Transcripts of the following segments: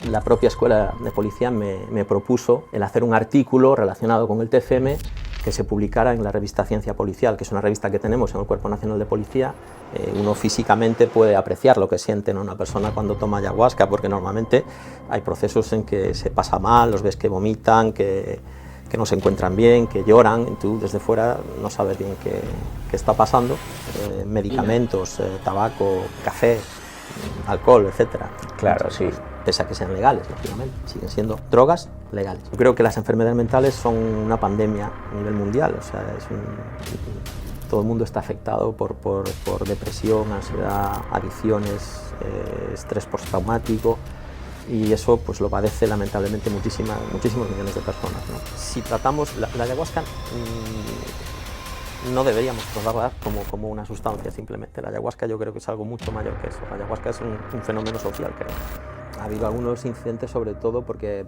la propia Escuela de Policía me propuso el hacer un artículo relacionado con el TFM que se publicara en la revista Ciencia Policial, que es una revista que tenemos en el Cuerpo Nacional de Policía. Uno físicamente puede apreciar lo que siente, ¿no?, una persona cuando toma ayahuasca, porque normalmente hay procesos en que se pasa mal, los ves que vomitan, que no se encuentran bien, que lloran, y tú desde fuera no sabes bien qué está pasando. Medicamentos, tabaco, café, alcohol, etcétera. Claro, sí. Pese a que sean legales, lógicamente, siguen siendo drogas legales. Yo creo que las enfermedades mentales son una pandemia a nivel mundial, o sea, todo el mundo está afectado por depresión, ansiedad, adicciones, estrés postraumático, y eso pues lo padece lamentablemente muchísimos millones de personas, ¿no? Si tratamos la ayahuasca, no deberíamos tratarla como una sustancia simplemente. La ayahuasca yo creo que es algo mucho mayor que eso. La ayahuasca es un fenómeno social, creo. Ha habido algunos incidentes, sobre todo porque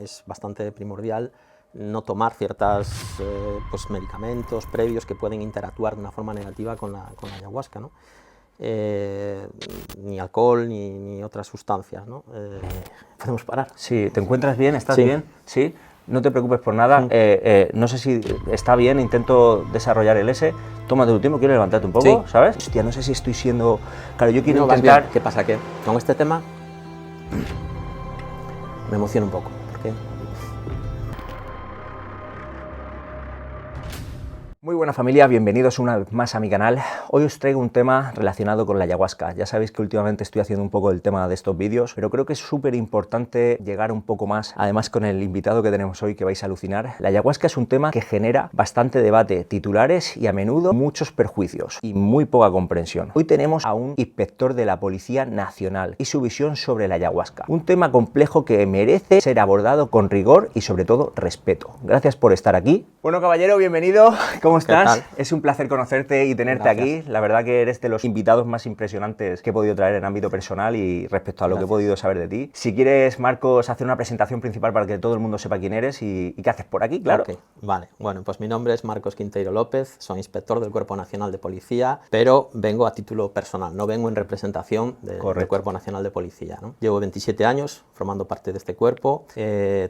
es bastante primordial no tomar ciertos medicamentos previos que pueden interactuar de una forma negativa con la ayahuasca, ¿no? Ni alcohol ni otras sustancias, ¿no? ¿Podemos parar? Sí, ¿te encuentras bien? ¿Estás sí. bien? Sí. No te preocupes por nada, no sé si está bien, intento desarrollar el S. Tómate tu tiempo, quiero levantarte un poco, sí. ¿sabes? Hostia, no sé si estoy siendo... Claro, yo quiero no, intentar... ¿Qué pasa? Que con este tema me emociono un poco. ¿Por qué? Muy buena familia, bienvenidos una vez más a mi canal. Hoy os traigo un tema relacionado con la ayahuasca. Ya sabéis que últimamente estoy haciendo un poco el tema de estos vídeos, pero creo que es súper importante llegar un poco más, además con el invitado que tenemos hoy que vais a alucinar. La ayahuasca es un tema que genera bastante debate, titulares y a menudo muchos perjuicios y muy poca comprensión. Hoy tenemos a un inspector de la Policía Nacional y su visión sobre la ayahuasca. Un tema complejo que merece ser abordado con rigor y sobre todo respeto. Gracias por estar aquí. Bueno, caballero, bienvenido. ¿Cómo estás? Es un placer conocerte y tenerte Gracias. aquí. La verdad que eres de los invitados más impresionantes que he podido traer en ámbito personal y respecto a lo que he podido saber de ti. Si quieres, Marcos, hacer una presentación principal para que todo el mundo sepa quién eres y qué haces por aquí, claro. Okay, vale. Bueno, pues mi nombre es Marcos Quinteiro López, soy inspector del Cuerpo Nacional de Policía, pero vengo a título personal, no vengo en representación del Cuerpo Nacional de Policía, ¿no? Llevo 27 años formando parte de este cuerpo,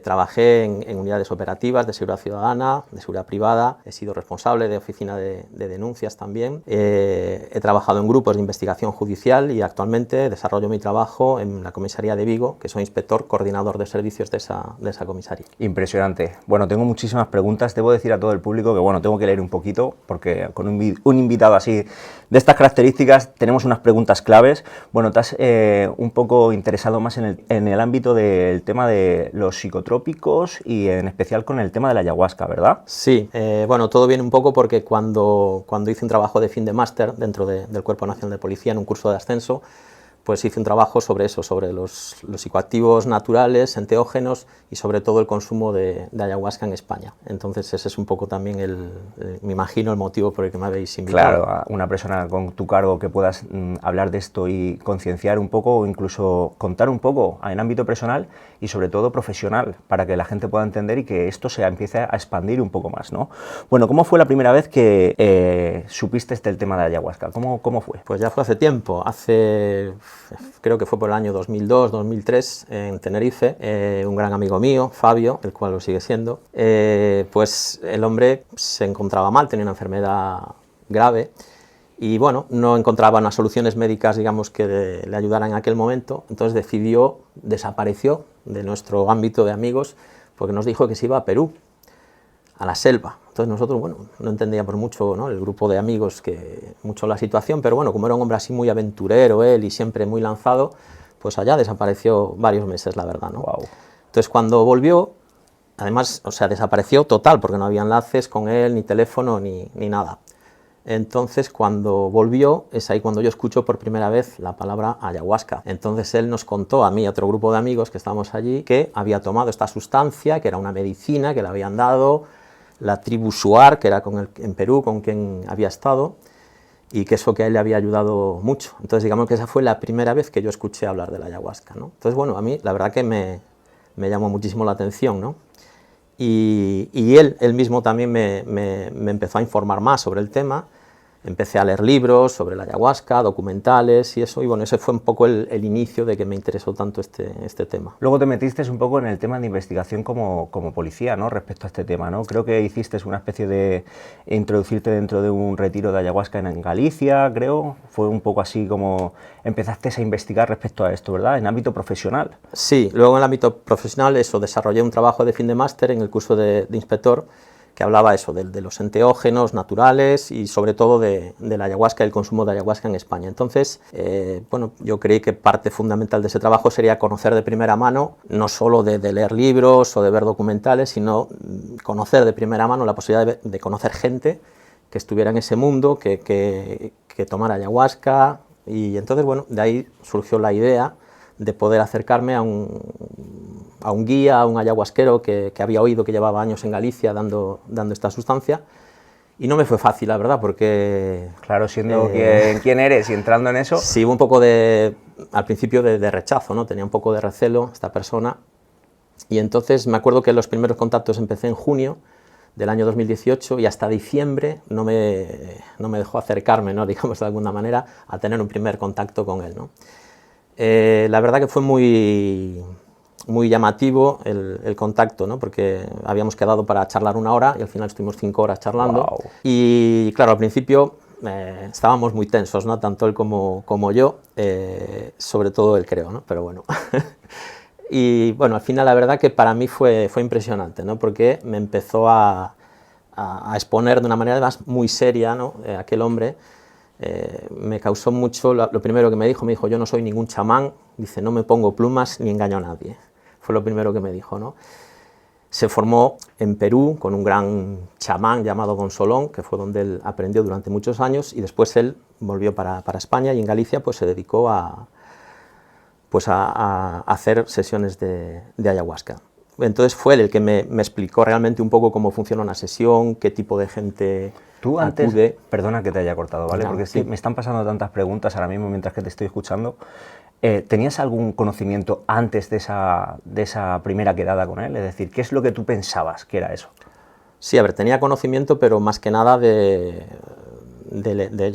trabajé en unidades operativas de seguridad ciudadana, de seguridad privada, he sido responsable de oficina de denuncias también, he trabajado en grupos de investigación judicial y actualmente desarrollo mi trabajo en la comisaría de Vigo, que soy inspector coordinador de servicios de esa comisaría. Impresionante. Bueno, tengo muchísimas preguntas, debo decir a todo el público que bueno, tengo que leer un poquito porque con un invitado así de estas características tenemos unas preguntas claves. Bueno, te has un poco interesado más en el ámbito del tema de los psicotrópicos y en especial con el tema de la ayahuasca, ¿verdad? Sí, bueno, todo viene un poco porque cuando hice un trabajo de fin de máster dentro del Cuerpo Nacional de Policía en un curso de ascenso, pues hice un trabajo sobre eso, sobre los psicoactivos naturales, enteógenos y sobre todo el consumo de ayahuasca en España. Entonces ese es un poco también, me imagino, el motivo por el que me habéis invitado. Claro, una persona con tu cargo que puedas hablar de esto y concienciar un poco o incluso contar un poco en ámbito personal y sobre todo profesional para que la gente pueda entender y que esto se empiece a expandir un poco más, ¿no? Bueno, ¿cómo fue la primera vez que supiste del tema de ayahuasca? ¿Cómo fue? Pues ya fue hace tiempo, creo que fue por el año 2002, 2003, en Tenerife, un gran amigo mío, Fabio, el cual lo sigue siendo, pues el hombre se encontraba mal, tenía una enfermedad grave y bueno, no encontraba unas soluciones médicas, digamos, que le ayudaran en aquel momento, entonces desapareció de nuestro ámbito de amigos porque nos dijo que se iba a Perú, a la selva. Entonces nosotros, bueno, no entendíamos mucho, ¿no?, el grupo de amigos, mucho la situación, pero bueno, como era un hombre así muy aventurero él y siempre muy lanzado, pues allá desapareció varios meses, la verdad, ¿no? Wow. Entonces cuando volvió, además, o sea, desapareció total, porque no había enlaces con él, ni teléfono, ni nada. Entonces cuando volvió, es ahí cuando yo escucho por primera vez la palabra ayahuasca. Entonces él nos contó a mí y a otro grupo de amigos que estábamos allí que había tomado esta sustancia, que era una medicina que le habían dado la tribu Shuar, que era en Perú, con quien había estado, y que eso que a él le había ayudado mucho. Entonces digamos que esa fue la primera vez que yo escuché hablar de la ayahuasca, ¿no? Entonces bueno, a mí la verdad que me llamó muchísimo la atención, ¿no? Y él mismo también me empezó a informar más sobre el tema, empecé a leer libros sobre la ayahuasca, documentales y eso, y bueno, ese fue un poco el inicio de que me interesó tanto este tema. Luego te metiste un poco en el tema de investigación como policía, ¿no? Respecto a este tema, ¿no? Creo que hiciste una especie de introducirte dentro de un retiro de ayahuasca en Galicia, creo. Fue un poco así como empezaste a investigar respecto a esto, ¿verdad? En ámbito profesional. Sí, luego en el ámbito profesional eso, desarrollé un trabajo de fin de máster en el curso de inspector, que hablaba eso, de los enteógenos naturales y sobre todo de la ayahuasca y el consumo de ayahuasca en España. Entonces, bueno, yo creí que parte fundamental de ese trabajo sería conocer de primera mano, no solo de leer libros o de ver documentales, sino conocer de primera mano la posibilidad de conocer gente que estuviera en ese mundo, que tomara ayahuasca, y entonces, bueno, de ahí surgió la idea de poder acercarme a un guía, a un ayahuasquero que había oído que llevaba años en Galicia dando esta sustancia, y no me fue fácil, la verdad, porque... Claro, siendo quién eres y entrando en eso... Sí, hubo un poco al principio de rechazo, ¿no? Tenía un poco de recelo esta persona, y entonces me acuerdo que los primeros contactos empecé en junio del año 2018 y hasta diciembre no me dejó acercarme, ¿no? Digamos de alguna manera, a tener un primer contacto con él, ¿no? La verdad que fue muy llamativo el contacto, ¿no? Porque habíamos quedado para charlar 1 hora y al final estuvimos 5 horas charlando. Wow. Y claro, al principio estábamos muy tensos, ¿no? Tanto él como yo, sobre todo él, creo, ¿no? Pero bueno. Y bueno, al final la verdad que para mí fue impresionante, ¿no? Porque me empezó a exponer de una manera además muy seria, ¿no? Aquel hombre. Me causó mucho, lo primero que me dijo, yo no soy ningún chamán, dice, no me pongo plumas ni engaño a nadie, fue lo primero que me dijo, ¿no? Se formó en Perú con un gran chamán llamado Don Solón, que fue donde él aprendió durante muchos años, y después él volvió para España y en Galicia pues se dedicó a hacer sesiones de ayahuasca. Entonces fue él el que me explicó realmente un poco cómo funciona una sesión, qué tipo de gente Tú antes, acude. Perdona que te haya cortado, ¿vale? No, porque sí. me están pasando tantas preguntas ahora mismo mientras que te estoy escuchando. ¿Tenías algún conocimiento antes de esa primera quedada con él? Es decir, ¿qué es lo que tú pensabas que era eso? Sí, a ver, tenía conocimiento, pero más que nada ya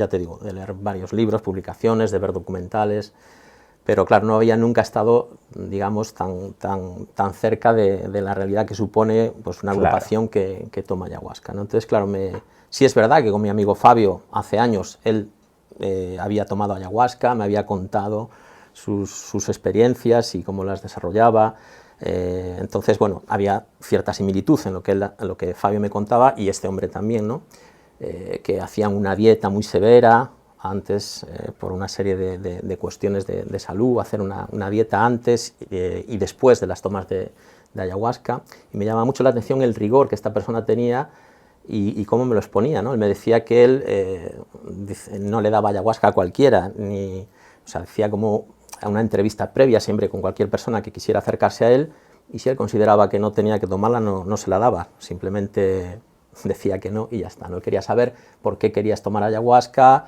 te digo, de leer varios libros, publicaciones, de ver documentales, pero claro, no había nunca estado, digamos, tan cerca de la realidad que supone pues, una agrupación que toma ayahuasca, ¿no? Entonces, claro, sí es verdad que con mi amigo Fabio, hace años, él había tomado ayahuasca, me había contado sus experiencias y cómo las desarrollaba. Entonces, bueno, había cierta similitud en lo que Fabio me contaba y este hombre también, ¿no? Que hacían una dieta muy severa antes, por una serie de cuestiones de salud, hacer una dieta antes y después de las tomas de ayahuasca, y me llama mucho la atención el rigor que esta persona tenía y cómo me lo exponía, ¿no? Él me decía que él no le daba ayahuasca a cualquiera, o sea, decía como a una entrevista previa siempre con cualquier persona que quisiera acercarse a él, y si él consideraba que no tenía que tomarla, no se la daba, simplemente decía que no y ya está. No quería saber por qué querías tomar ayahuasca,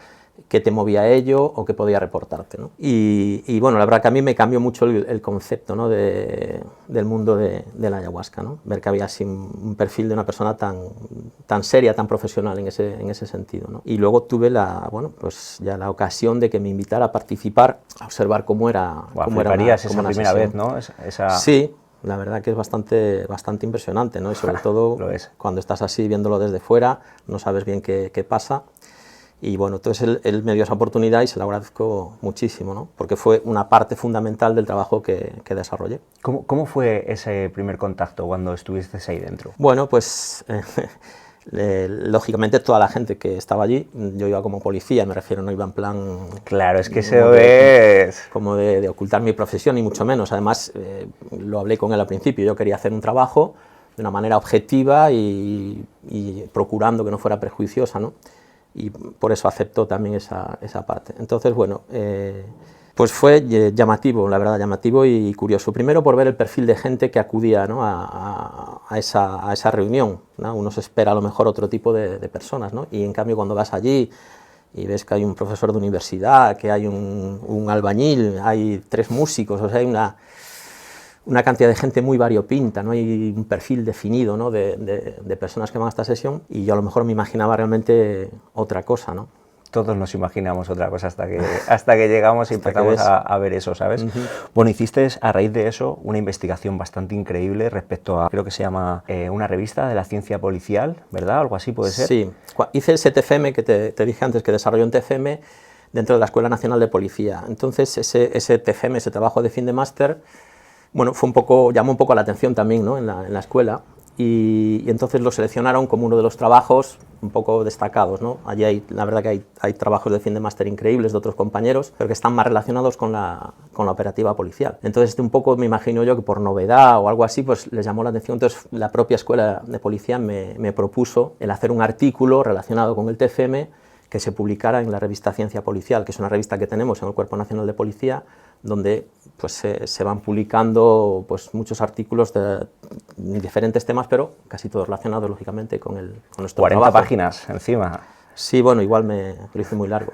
qué te movía a ello o qué podía reportarte, ¿no? Y bueno, la verdad que a mí me cambió mucho el concepto, ¿no? del mundo de la ayahuasca, ¿no? Ver que había así un perfil de una persona tan seria, tan profesional en ese sentido, ¿no? Y luego tuve pues ya la ocasión de que me invitara a participar, a observar cómo era esa primera vez, ¿no? Sí, la verdad que es bastante impresionante, ¿no? Y sobre todo cuando estás así viéndolo desde fuera, no sabes bien qué pasa. Y bueno, entonces él me dio esa oportunidad y se lo agradezco muchísimo, ¿no? Porque fue una parte fundamental del trabajo que desarrollé. ¿Cómo fue ese primer contacto cuando estuviste ahí dentro? Bueno, pues lógicamente toda la gente que estaba allí, yo iba como policía, me refiero, no iba en plan... Claro, es que eso es... Como de ocultar mi profesión, ni mucho menos. Además, lo hablé con él al principio, yo quería hacer un trabajo de una manera objetiva y procurando que no fuera prejuiciosa, ¿no? Y por eso aceptó también esa parte. Entonces, bueno, pues fue llamativo, la verdad, llamativo y curioso. Primero por ver el perfil de gente que acudía, ¿no? a esa reunión, ¿no? Uno se espera a lo mejor otro tipo de personas, ¿no? Y en cambio cuando vas allí y ves que hay un profesor de universidad, que hay un albañil, hay 3 músicos, o sea, hay una cantidad de gente muy variopinta, no hay un perfil definido, ¿no? de personas que van a esta sesión, y yo a lo mejor me imaginaba realmente otra cosa, ¿no? Todos nos imaginamos otra cosa hasta que llegamos y empezamos a ver eso, ¿sabes? Bueno, hiciste a raíz de eso una investigación bastante increíble respecto a, creo que se llama una revista de la ciencia policial, ¿verdad? Algo así puede ser. Sí, hice el TFM que te dije antes, que desarrolló un TFM dentro de la Escuela Nacional de Policía. Entonces ese TFM, ese trabajo de fin de máster, bueno, llamó un poco la atención también, ¿no?, en la escuela. Y entonces lo seleccionaron como uno de los trabajos un poco destacados, ¿no? Allí la verdad que hay trabajos de fin de máster increíbles de otros compañeros, pero que están más relacionados con la operativa policial. Entonces un poco me imagino yo que por novedad o algo así, pues les llamó la atención. Entonces la propia escuela de policía me propuso el hacer un artículo relacionado con el TFM que se publicara en la revista Ciencia Policial, que es una revista que tenemos en el Cuerpo Nacional de Policía, donde pues, se van publicando pues, muchos artículos de diferentes temas, pero casi todos relacionados, lógicamente, con nuestro 40 trabajo. páginas encima. Sí, bueno, igual me lo hice muy largo.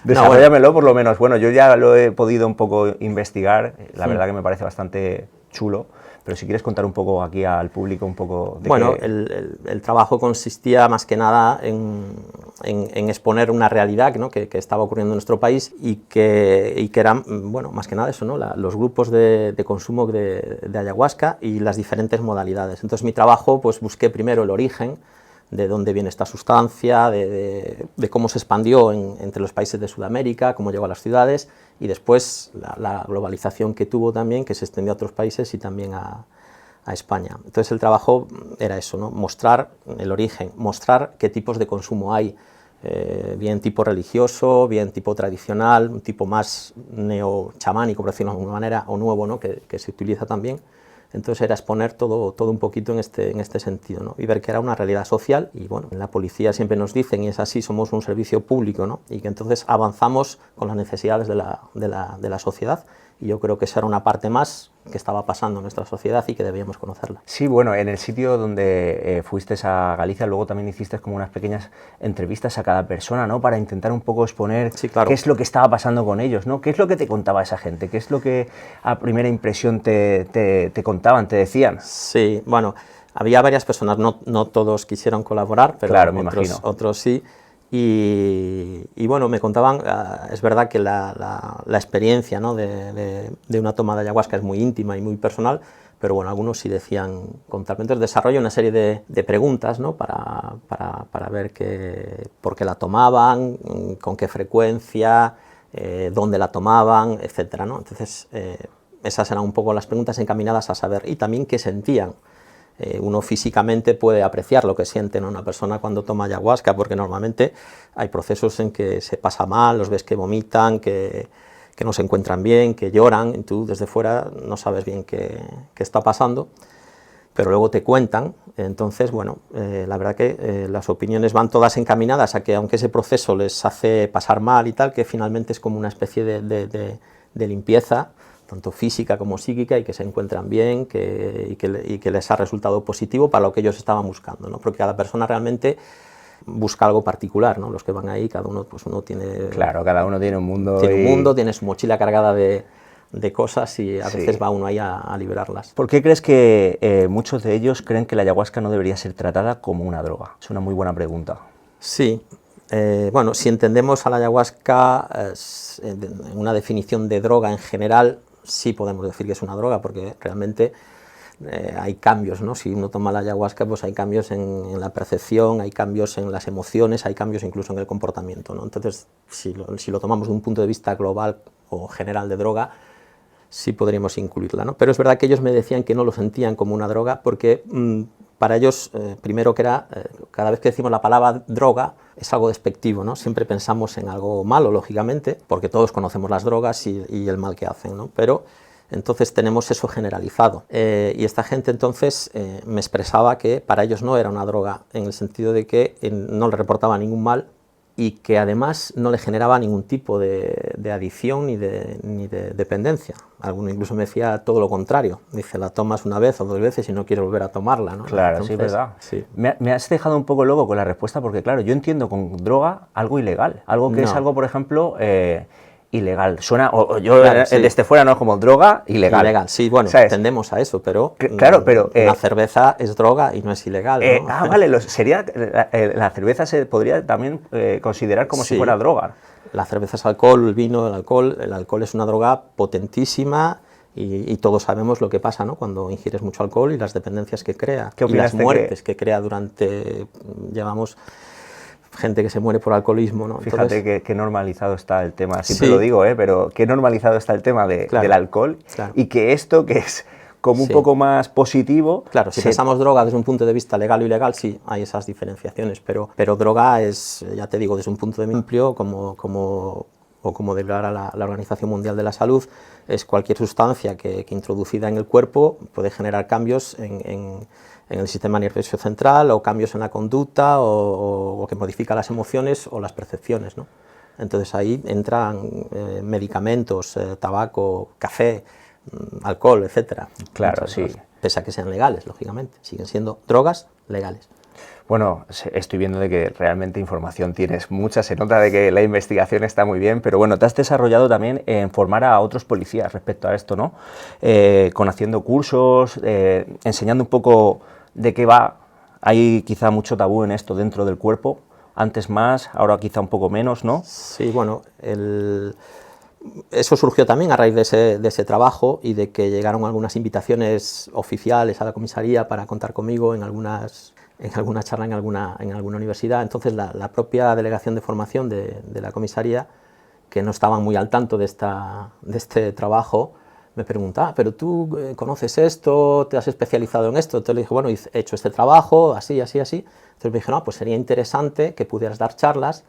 Desarróllamelo por lo menos. Bueno, yo ya lo he podido un poco investigar, la verdad que me parece bastante chulo, pero si quieres contar un poco aquí al público un poco de bueno, el trabajo consistía más que nada en exponer una realidad, ¿no?, que estaba ocurriendo en nuestro país y que era, bueno, más que nada eso, ¿no?, los grupos de consumo de ayahuasca y las diferentes modalidades. Entonces mi trabajo, pues busqué primero el origen, de dónde viene esta sustancia, de cómo se expandió entre los países de Sudamérica, cómo llegó a las ciudades, y después la globalización que tuvo también, que se extendió a otros países y también a España. Entonces el trabajo era eso, ¿no?, mostrar el origen, mostrar qué tipos de consumo hay, bien tipo religioso, bien tipo tradicional, un tipo más neochamánico, por decirlo de alguna manera, o nuevo, ¿no?, que se utiliza también. Entonces era exponer todo un poquito en este sentido, ¿no?, y ver que era una realidad social. Y bueno, en la policía siempre nos dicen, y es así, somos un servicio público, ¿no?, y que entonces avanzamos con las necesidades de la sociedad, y yo creo que esa era una parte más que estaba pasando en nuestra sociedad y que debíamos conocerla. Sí, bueno, en el sitio donde fuiste a Galicia, luego también hiciste como unas pequeñas entrevistas a cada persona, ¿no?, para intentar un poco exponer qué es lo que estaba pasando con ellos, ¿no? ¿Qué es lo que te contaba esa gente? ¿Qué es lo que a primera impresión te contaban, te decían? Sí, bueno, había varias personas, no todos quisieron colaborar, pero claro, otros sí. Y bueno, me contaban, es verdad que la experiencia, ¿no?, de una toma de ayahuasca es muy íntima y muy personal, pero bueno, algunos sí decían contarme. Entonces desarrollo una serie de preguntas, ¿no?, para ver por qué la tomaban, con qué frecuencia, dónde la tomaban, etcétera, ¿no? Entonces esas eran un poco las preguntas encaminadas a saber, y también qué sentían. Uno físicamente puede apreciar lo que siente, ¿no?, una persona cuando toma ayahuasca, porque normalmente hay procesos en que se pasa mal, los ves que vomitan, que no se encuentran bien, que lloran, y tú desde fuera no sabes bien qué está pasando, pero luego te cuentan. Entonces, bueno, la verdad que las opiniones van todas encaminadas a que, aunque ese proceso les hace pasar mal y tal, que finalmente es como una especie de limpieza, tanto física como psíquica, y que se encuentran bien, y que les ha resultado positivo para lo que ellos estaban buscando, ¿no?, porque cada persona realmente busca algo particular, ¿no? Los que van ahí, cada uno, pues uno tiene... Claro, cada uno tiene un mundo. Tiene su mochila cargada de cosas, y a veces va uno ahí a liberarlas. ¿Por qué crees que muchos de ellos creen que la ayahuasca no debería ser tratada como una droga? Es una muy buena pregunta. Sí. Bueno, si entendemos a la ayahuasca en una definición de droga en general, sí podemos decir que es una droga, porque realmente hay cambios, ¿no? Si uno toma la ayahuasca, pues hay cambios en la percepción, hay cambios en las emociones, hay cambios incluso en el comportamiento, ¿no? Entonces, si lo tomamos de un punto de vista global o general de droga, sí podríamos incluirla, ¿no? Pero es verdad que ellos me decían que no lo sentían como una droga, porque para ellos, primero que era, cada vez que decimos la palabra droga, es algo despectivo, ¿no? Siempre pensamos en algo malo, lógicamente, porque todos conocemos las drogas y el mal que hacen, ¿no? Pero entonces tenemos eso generalizado. Y esta gente entonces me expresaba que para ellos no era una droga, en el sentido de que no le reportaba ningún mal, y que además no le generaba ningún tipo de adicción ni de dependencia. Alguno incluso me decía todo lo contrario. Dice, la tomas una vez o dos veces y no quieres volver a tomarla, ¿no? Claro, entonces, sí, verdad. Sí. Me has dejado un poco loco con la respuesta, porque claro, yo entiendo con droga algo ilegal, algo que es algo, por ejemplo, ilegal. Suena, o yo Claro, sí. desde fuera no, como droga ilegal. Ilegal, sí, bueno, ¿sabes? tendemos a eso, pero Claro, pero la cerveza es droga y no es ilegal, ¿no? vale, la cerveza se podría también considerar como si Sí. fuera droga. La cerveza es alcohol, el vino, el alcohol es una droga potentísima y todos sabemos lo que pasa, ¿no? Cuando ingieres mucho alcohol y las dependencias que crea ¿Qué y las opinas de muertes que crea durante, llevamos gente que se muere por alcoholismo, ¿no? Fíjate Entonces, que normalizado está el tema, siempre sí. lo digo, pero qué normalizado está el tema Claro, del alcohol claro. y que esto que es como un Sí. poco más positivo... Claro, si pensamos droga desde un punto de vista legal o ilegal, sí, hay esas diferenciaciones, pero droga es, ya te digo, desde un punto de vista amplio, como declara la Organización Mundial de la Salud, es cualquier sustancia que introducida en el cuerpo puede generar cambios en el sistema nervioso central o cambios en la conducta o que modifica las emociones o las percepciones, ¿no? Entonces ahí entran medicamentos, tabaco, café, alcohol, etcétera. Claro, Muchas sí. cosas. Pese a que sean legales, lógicamente, siguen siendo drogas legales. Bueno, estoy viendo de que realmente información tienes mucha, se nota de que la investigación está muy bien, pero bueno, te has desarrollado también en formar a otros policías respecto a esto, ¿no? Con haciendo cursos, enseñando un poco de qué va. Hay quizá mucho tabú en esto dentro del cuerpo, antes más, ahora quizá un poco menos, ¿no? Sí, bueno, eso surgió también a raíz de ese trabajo y de que llegaron algunas invitaciones oficiales a la comisaría para contar conmigo en alguna charla en alguna universidad. Entonces la propia delegación de formación de la comisaría, que no estaban muy al tanto de este trabajo, me preguntaba, ¿pero tú conoces esto? ¿Te has especializado en esto? Entonces le dije, bueno, he hecho este trabajo, así, así, así. Entonces me dije, no, pues sería interesante que pudieras dar charlas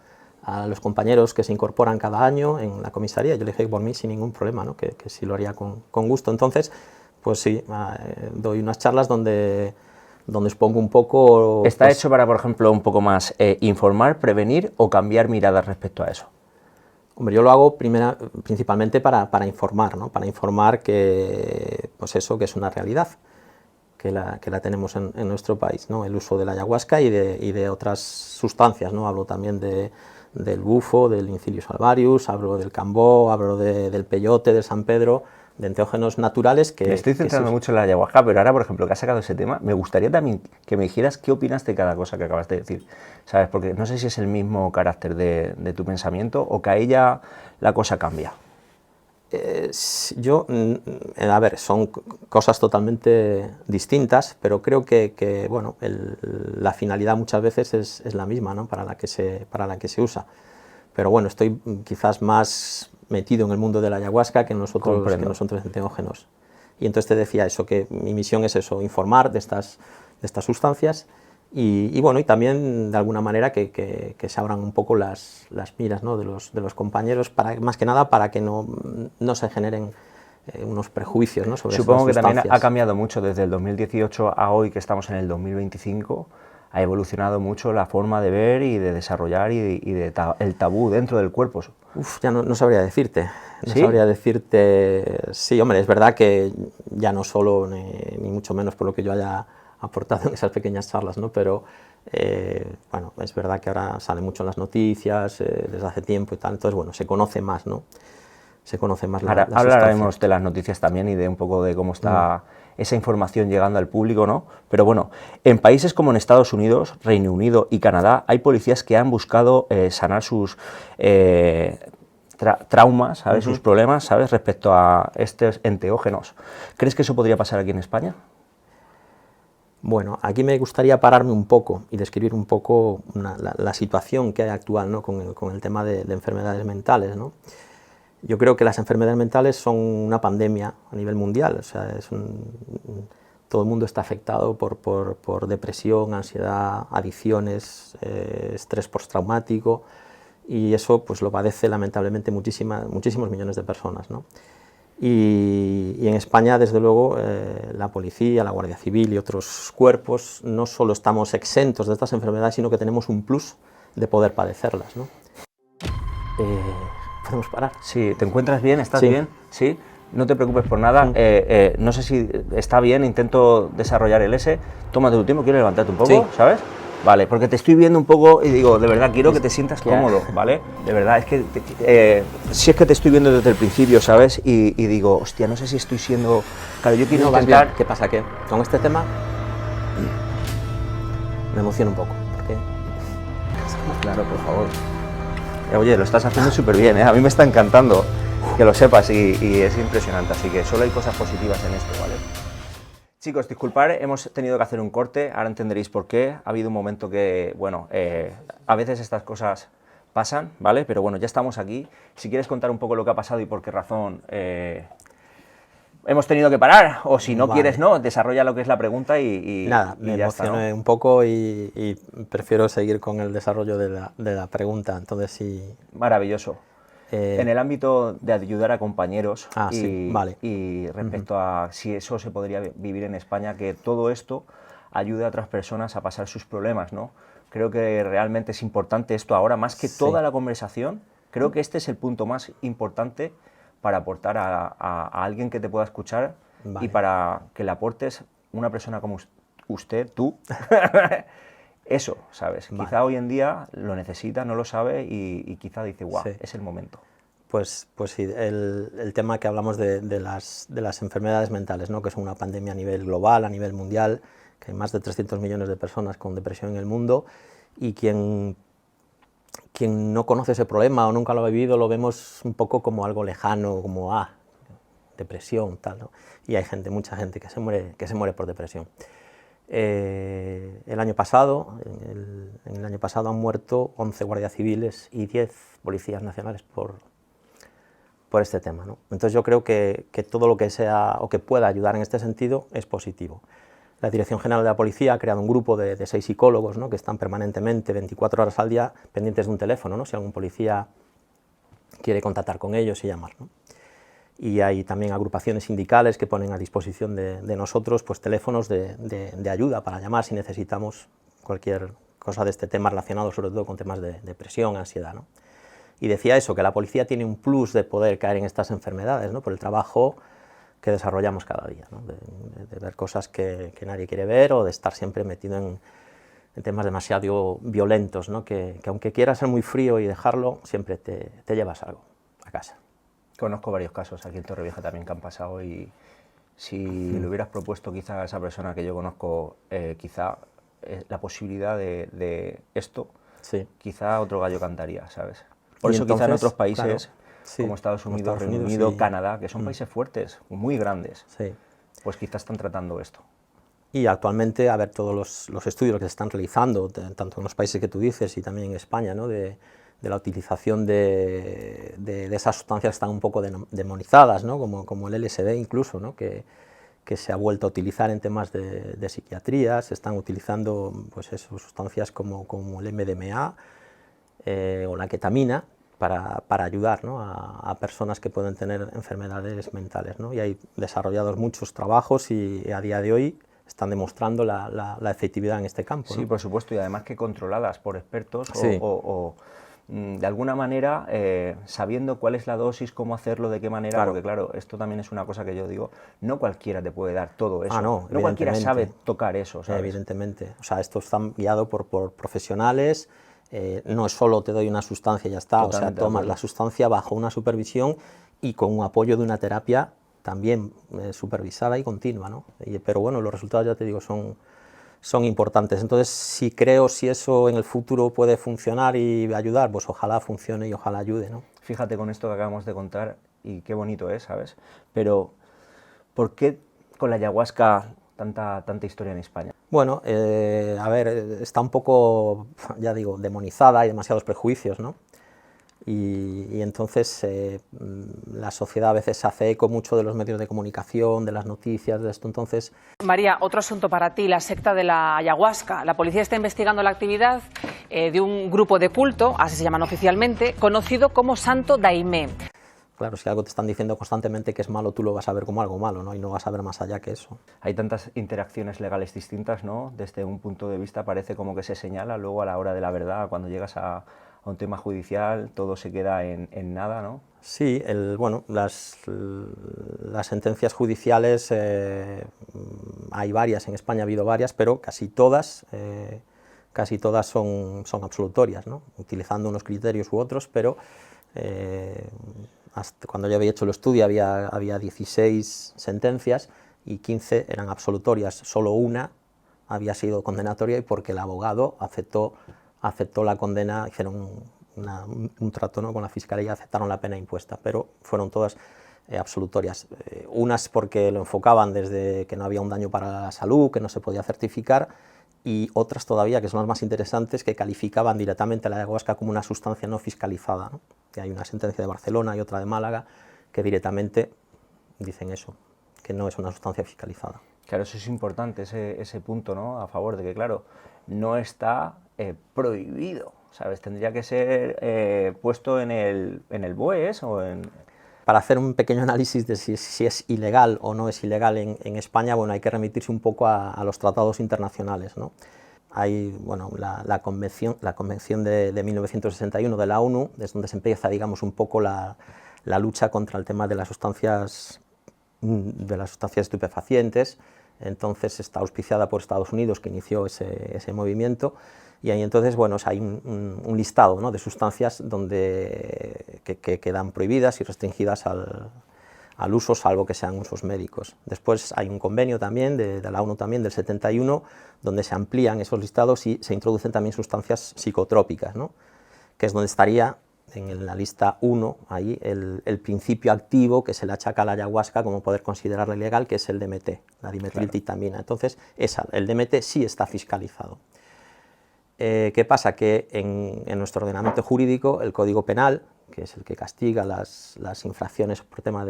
a los compañeros que se incorporan cada año en la comisaría. Yo le dije, por mí sin ningún problema, ¿no? que sí lo haría con gusto. Entonces, pues sí, doy unas charlas donde expongo un poco... ¿Está pues, hecho para, por ejemplo, un poco más informar, prevenir o cambiar miradas respecto a eso? Hombre, yo lo hago principalmente para informar, ¿no? Para informar que, pues eso, que es una realidad, que la tenemos en nuestro país, ¿no? El uso de la ayahuasca y de otras sustancias, ¿no? Hablo también del bufo, del Incilius alvarius, hablo del cambó, hablo del peyote, del San Pedro, de enteógenos naturales que... Me estoy centrando mucho en la ayahuasca, pero ahora, por ejemplo, que has sacado ese tema, me gustaría también que me dijeras qué opinas de cada cosa que acabas de decir, ¿sabes? Porque no sé si es el mismo carácter de tu pensamiento o que a ella la cosa cambia. A ver, son cosas totalmente distintas, pero creo que bueno, la finalidad muchas veces es la misma, ¿no? para la que se usa. Pero bueno, estoy quizás más metido en el mundo de la ayahuasca que en los otros enteógenos. Y entonces te decía eso, que mi misión es eso, informar de estas sustancias y bueno, y también de alguna manera que se abran un poco las miras, ¿no? de los compañeros, más que nada para que no se generen unos prejuicios, ¿no? sobre Supongo que estas también sustancias. ha cambiado mucho desde el 2018 a hoy, que estamos en el 2025, ha evolucionado mucho la forma de ver y de desarrollar el tabú dentro del cuerpo. Uf, ya no sabría decirte. No ¿Sí? sabría decirte. Sí, hombre, es verdad que ya no solo, ni mucho menos por lo que yo haya aportado en esas pequeñas charlas, ¿no? Pero bueno, es verdad que ahora sale mucho en las noticias desde hace tiempo y tal, entonces bueno, se conoce más, ¿no? Se conoce más Ahora la hablaremos sustancia. de las noticias también y de un poco de cómo está esa información llegando al público, ¿no? Pero bueno, en países como en Estados Unidos, Reino Unido y Canadá hay policías que han buscado sanar sus traumas, ¿sabes? Sus problemas, ¿sabes? Respecto a estos enteógenos. ¿Crees que eso podría pasar aquí en España? Bueno, aquí me gustaría pararme un poco y describir un poco la situación que hay actual, ¿no? con el tema de enfermedades mentales, ¿no? Yo creo que las enfermedades mentales son una pandemia a nivel mundial, o sea, todo el mundo está afectado por depresión, ansiedad, adicciones, estrés postraumático, y eso pues lo padece lamentablemente muchísimos millones de personas, ¿no? Y en España, desde luego, la policía, la Guardia Civil y otros cuerpos no solo estamos exentos de estas enfermedades, sino que tenemos un plus de poder padecerlas, ¿no? ¿Podemos parar? Sí, ¿te encuentras bien? ¿Estás Sí. bien? Sí. No te preocupes por nada. No sé si está bien, intento desarrollar el S. Tómate tu tiempo, quiero levantarte un poco, Sí. ¿sabes? Vale, porque te estoy viendo un poco y digo, de verdad, quiero que te sientas cómodo, ¿vale? De verdad, es que si es que te estoy viendo desde el principio, ¿sabes? Y digo, hostia, no sé si estoy siendo... Claro, yo quiero intentar... ¿Qué pasa? Que con este tema me emociono un poco, porque... Claro, por favor. Oye, lo estás haciendo súper bien, ¿eh? A mí me está encantando que lo sepas y es impresionante, así que solo hay cosas positivas en esto, ¿vale? Chicos, disculpad, hemos tenido que hacer un corte, ahora entenderéis por qué. Ha habido un momento que, bueno, a veces estas cosas pasan, ¿vale? Pero bueno, ya estamos aquí. Si quieres contar un poco lo que ha pasado y por qué razón hemos tenido que parar, o si no quieres, no, desarrolla lo que es la pregunta y Nada, y me ya está, emocioné ¿no? un poco y prefiero seguir con el desarrollo de la pregunta, entonces sí... Maravilloso. En el ámbito de ayudar a compañeros sí, vale. y respecto a si eso se podría vivir en España, que todo esto ayude a otras personas a pasar sus problemas, ¿no? Creo que realmente es importante esto ahora, más que toda la conversación, creo que este es el punto más importante para aportar a alguien que te pueda escuchar y para que le aportes una persona como usted, tú, eso, ¿sabes? Quizá hoy en día lo necesita, no lo sabe y quizá dice, guau, es el momento. Pues sí, el tema que hablamos de las enfermedades mentales, ¿no? Que es una pandemia a nivel global, a nivel mundial, que hay más de 300 millones de personas con depresión en el mundo, y quien no conoce ese problema o nunca lo ha vivido lo vemos un poco como algo lejano, como, depresión, tal, ¿no? Y hay mucha gente que se muere por depresión. El año pasado, en el año pasado han muerto 11 guardias civiles y 10 policías nacionales por este tema, ¿no? Entonces yo creo que todo lo que sea o que pueda ayudar en este sentido es positivo. La Dirección General de la Policía ha creado un grupo de 6 psicólogos, ¿no? Que están permanentemente, 24 horas al día, pendientes de un teléfono, ¿no? Si algún policía quiere contactar con ellos y llamar, ¿no? Y hay también agrupaciones sindicales que ponen a disposición de nosotros pues, teléfonos de ayuda para llamar si necesitamos cualquier cosa de este tema relacionado sobre todo con temas de depresión, ansiedad, ¿no? Y decía eso, que la policía tiene un plus de poder caer en estas enfermedades, ¿no? Por el trabajo que desarrollamos cada día, ¿no? de ver cosas que nadie quiere ver o de estar siempre metido en temas demasiado violentos, ¿no? Que aunque quieras ser muy frío y dejarlo, siempre te llevas algo a casa. Conozco varios casos aquí en Torrevieja también que han pasado y si le hubieras propuesto quizá a esa persona que yo conozco quizá la posibilidad de esto, quizá otro gallo cantaría, ¿sabes? Por eso entonces, quizá en otros países como Estados Unidos, Reino Unido, Canadá, que son países fuertes, muy grandes, pues quizá están tratando esto. Y actualmente, a ver, todos los estudios que se están realizando, tanto en los países que tú dices y también en España, ¿no? de la utilización de esas sustancias que están un poco demonizadas, ¿no? como el LSD incluso, ¿no? que se ha vuelto a utilizar en temas de psiquiatría, se están utilizando pues eso, sustancias como el MDMA o la ketamina para ayudar, ¿no? a personas que pueden tener enfermedades mentales, ¿no? Y hay desarrollados muchos trabajos y a día de hoy están demostrando la efectividad en este campo, ¿no? Sí, por supuesto, y además que controladas por expertos o de alguna manera sabiendo cuál es la dosis, cómo hacerlo, de qué manera, porque claro, esto también es una cosa que yo digo, no cualquiera te puede dar todo eso, no cualquiera sabe tocar eso, ¿sabes? Evidentemente, o sea, esto está guiado por profesionales, no es solo te doy una sustancia y ya está, totalmente, o sea, tomas la sustancia bajo una supervisión y con un apoyo de una terapia también supervisada y continua, ¿no? Pero bueno, los resultados, ya te digo, son importantes. Entonces, si eso en el futuro puede funcionar y ayudar, pues ojalá funcione y ojalá ayude, ¿no? Fíjate con esto que acabamos de contar, y qué bonito es, ¿sabes? Pero, ¿por qué con la ayahuasca tanta historia en España? Bueno, a ver, está un poco, ya digo, demonizada, hay demasiados prejuicios, ¿no? Y entonces la sociedad a veces se hace eco mucho de los medios de comunicación, de las noticias, de esto. Entonces, María, otro asunto para ti, la secta de la ayahuasca. La policía está investigando la actividad de un grupo de culto, así se llaman oficialmente, conocido como Santo Daimé. Claro, si algo te están diciendo constantemente que es malo, tú lo vas a ver como algo malo, ¿no? Y no vas a ver más allá que eso. Hay tantas interacciones legales distintas, ¿no? Desde un punto de vista parece como que se señala, luego a la hora de la verdad, cuando llegas a un tema judicial, todo se queda en nada, ¿no? Sí, bueno, las sentencias judiciales, hay varias, en España ha habido varias, pero casi todas casi todas son absolutorias, ¿no? Utilizando unos criterios u otros, pero hasta cuando yo había hecho el estudio había 16 sentencias y 15 eran absolutorias, solo una había sido condenatoria, y porque el abogado aceptó la condena, hicieron un trato, ¿no?, con la Fiscalía, aceptaron la pena impuesta, pero fueron todas absolutorias. Unas porque lo enfocaban desde que no había un daño para la salud, que no se podía certificar, y otras todavía, que son las más interesantes, que calificaban directamente la ayahuasca como una sustancia no fiscalizada, ¿no? Que hay una sentencia de Barcelona y otra de Málaga que directamente dicen eso, que no es una sustancia fiscalizada. Claro, eso es importante, ese punto, ¿no?, a favor de que, claro, no está prohibido, ¿sabes? Tendría que ser puesto en el BOE o en... Para hacer un pequeño análisis de si es ilegal o no es ilegal en España, bueno, hay que remitirse un poco a los tratados internacionales, ¿no? Hay, bueno, la convención de 1961 de la ONU, es donde se empieza, digamos, un poco la lucha contra el tema de las sustancias estupefacientes. Entonces está auspiciada por Estados Unidos, que inició ese movimiento, y ahí entonces, bueno, hay un listado, ¿no?, de sustancias que quedan prohibidas y restringidas al uso, salvo que sean usos médicos. Después hay un convenio también de la ONU también del 71, donde se amplían esos listados y se introducen también sustancias psicotrópicas, ¿no?, que es donde estaría en la lista 1, ahí el principio activo que se le achaca a la ayahuasca como poder considerarla ilegal, que es el DMT, la dimetiltriptamina. Entonces, el DMT sí está fiscalizado. ¿Qué pasa? Que en nuestro ordenamiento jurídico, el Código Penal, que es el que castiga las infracciones por tema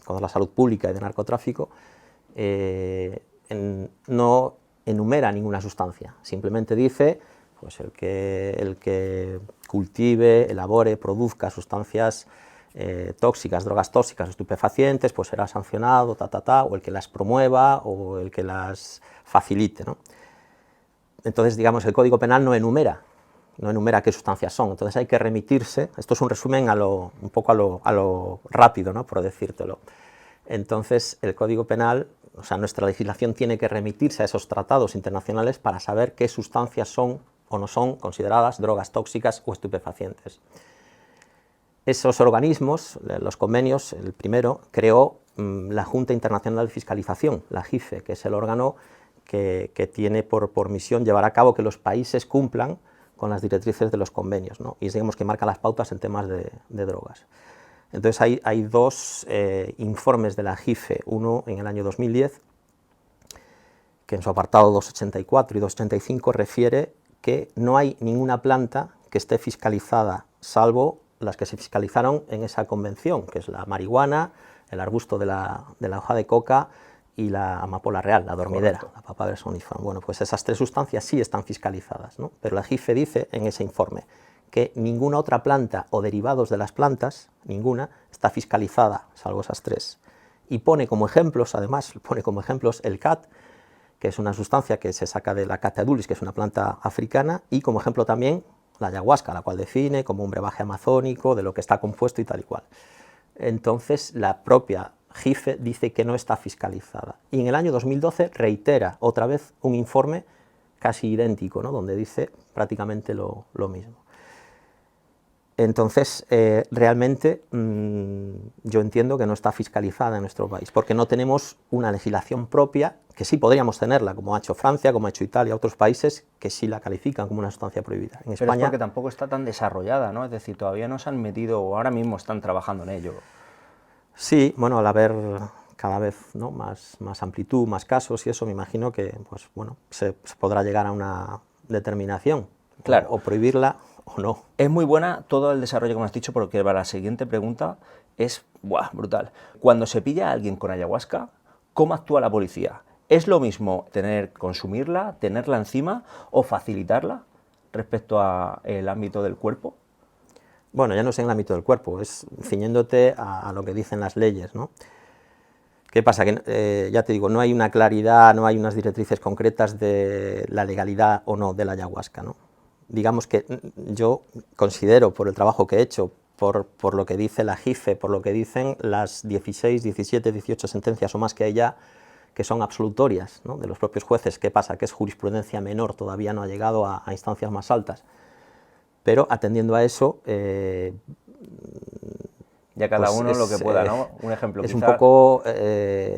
contra la salud pública y de narcotráfico, no enumera ninguna sustancia, simplemente dice, pues el que cultive, elabore, produzca sustancias tóxicas, drogas tóxicas, estupefacientes, pues será sancionado, o el que las promueva o el que las facilite, ¿no? Entonces, digamos, el Código Penal no enumera qué sustancias son, entonces hay que remitirse, esto es un resumen un poco a lo rápido, ¿no?, por decírtelo. Entonces, el Código Penal, o sea, nuestra legislación tiene que remitirse a esos tratados internacionales para saber qué sustancias son o no son consideradas drogas tóxicas o estupefacientes. Esos organismos, los convenios, el primero, creó la Junta Internacional de Fiscalización, la JIFE, que es el órgano que tiene por misión llevar a cabo que los países cumplan con las directrices de los convenios, ¿no? Y es, digamos, que marca las pautas en temas de drogas. Entonces hay dos informes de la JIFE, uno en el año 2010, que en su apartado 284 y 285 refiere que no hay ninguna planta que esté fiscalizada, salvo las que se fiscalizaron en esa convención, que es la marihuana, el arbusto de la hoja de coca y la amapola real, la dormidera, correcto, la Papaver somniferum. Bueno, pues esas tres sustancias sí están fiscalizadas, ¿no? Pero la JIFE dice en ese informe que ninguna otra planta o derivados de las plantas, ninguna, está fiscalizada, salvo esas tres. Y pone como ejemplos, además, el khat, que es una sustancia que se saca de la Catta edulis, que es una planta africana, y como ejemplo también la ayahuasca, la cual define como un brebaje amazónico, de lo que está compuesto y tal y cual. Entonces, la propia JIFE dice que no está fiscalizada. Y en el año 2012 reitera otra vez un informe casi idéntico, ¿no?, donde dice prácticamente lo mismo. Entonces, realmente yo entiendo que no está fiscalizada en nuestro país, porque no tenemos una legislación propia, que sí podríamos tenerla, como ha hecho Francia, como ha hecho Italia, otros países que sí la califican como una sustancia prohibida. En España, pero es porque tampoco está tan desarrollada, ¿no? Es decir, todavía no se han metido, o ahora mismo están trabajando en ello. Sí, bueno, al haber cada vez, ¿no?, más amplitud, más casos y eso, me imagino que, pues, bueno, se podrá llegar a una determinación, claro, o prohibirla o no. Es muy buena todo el desarrollo que me has dicho, porque para la siguiente pregunta es brutal. Cuando se pilla a alguien con ayahuasca, ¿cómo actúa la policía? ¿Es lo mismo consumirla, tenerla encima o facilitarla respecto al ámbito del cuerpo? Bueno, ya no es en el ámbito del cuerpo, es ciñéndote a lo que dicen las leyes, ¿no? ¿Qué pasa? Que ya te digo, no hay una claridad, no hay unas directrices concretas de la legalidad o no de la ayahuasca, ¿no? Digamos que yo considero, por el trabajo que he hecho, por lo que dice la JIFE, por lo que dicen las 16, 17, 18 sentencias o más que hay ya, que son absolutorias, ¿no?, de los propios jueces. ¿Qué pasa? Que es jurisprudencia menor, todavía no ha llegado a instancias más altas. Pero atendiendo a eso, ya cada pues uno lo que pueda, ¿no? Un ejemplo, es quizás... un poco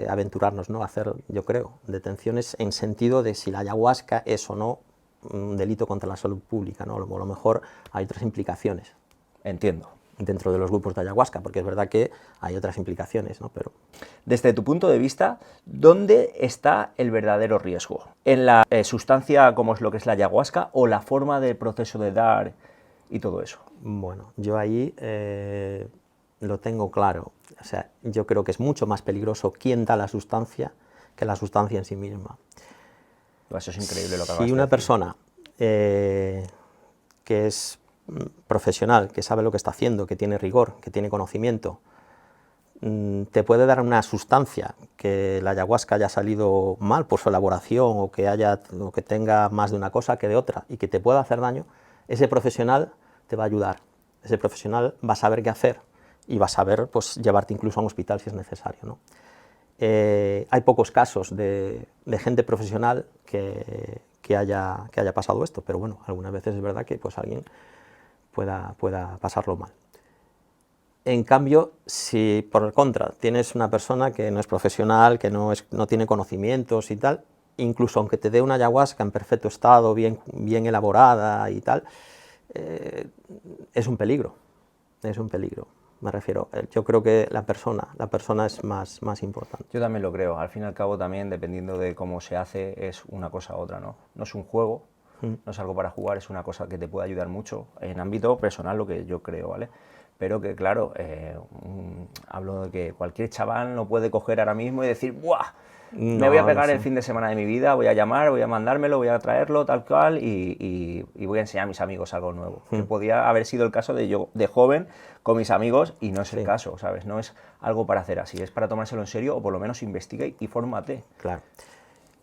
aventurarnos, ¿no?, a hacer, yo creo, detenciones en sentido de si la ayahuasca es o no un delito contra la salud pública, ¿no? A lo mejor hay otras implicaciones. Entiendo. Dentro de los grupos de ayahuasca, porque es verdad que hay otras implicaciones, ¿no? Pero... Desde tu punto de vista, ¿dónde está el verdadero riesgo? ¿En la sustancia como es lo que es la ayahuasca o la forma del proceso de dar y todo eso? Bueno, yo ahí lo tengo claro. O sea, yo creo que es mucho más peligroso quien da la sustancia que la sustancia en sí misma. Eso es increíble lo que acabas Si de una decir. persona que es profesional, que sabe lo que está haciendo, que tiene rigor, que tiene conocimiento, te puede dar una sustancia que la ayahuasca haya salido mal por su elaboración o que tenga más de una cosa que de otra y que te pueda hacer daño, ese profesional te va a ayudar, ese profesional va a saber qué hacer y va a saber, pues, llevarte incluso a un hospital si es necesario, ¿no? Hay pocos casos de gente profesional que haya pasado esto, pero bueno, algunas veces es verdad que pues alguien pueda pasarlo mal. En cambio, si por el contra tienes una persona que no es profesional, que no tiene conocimientos y tal, incluso aunque te dé una ayahuasca en perfecto estado, bien elaborada y tal, es un peligro, me refiero. Yo creo que la persona es más importante. Yo también lo creo. Al fin y al cabo también, dependiendo de cómo se hace, es una cosa u otra, ¿no? No es un juego, no es algo para jugar, es una cosa que te puede ayudar mucho en ámbito personal, lo que yo creo, ¿vale? Pero que, claro, hablo de que cualquier chaval no puede coger ahora mismo y decir, ¡buah! Me voy a pegar el fin de semana de mi vida, voy a llamar, voy a mandármelo, voy a traerlo, tal cual, y voy a enseñar a mis amigos algo nuevo. Que podía haber sido el caso de yo, de joven, con mis amigos, y no es el caso, ¿sabes? No es algo para hacer así, es para tomárselo en serio, o por lo menos investigue y fórmate. Claro,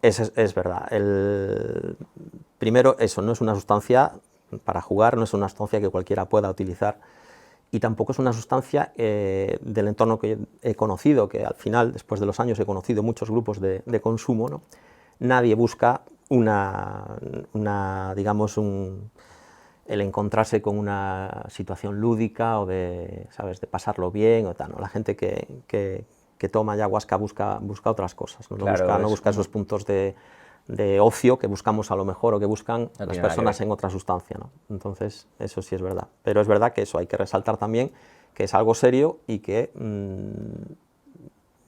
es verdad. Primero, eso, no es una sustancia para jugar, no es una sustancia que cualquiera pueda utilizar, y tampoco es una sustancia del entorno que he conocido, que al final, después de los años, he conocido muchos grupos de consumo, ¿no? Nadie busca digamos, el encontrarse con una situación lúdica o ¿sabes?, de pasarlo bien o tal, ¿no? La gente que toma ayahuasca busca otras cosas, ¿no? Claro, no busca esos puntos de ocio que buscamos a lo mejor o que buscan las personas en otra sustancia, ¿no? Entonces, eso sí es verdad. Pero es verdad que eso hay que resaltar también, que es algo serio y que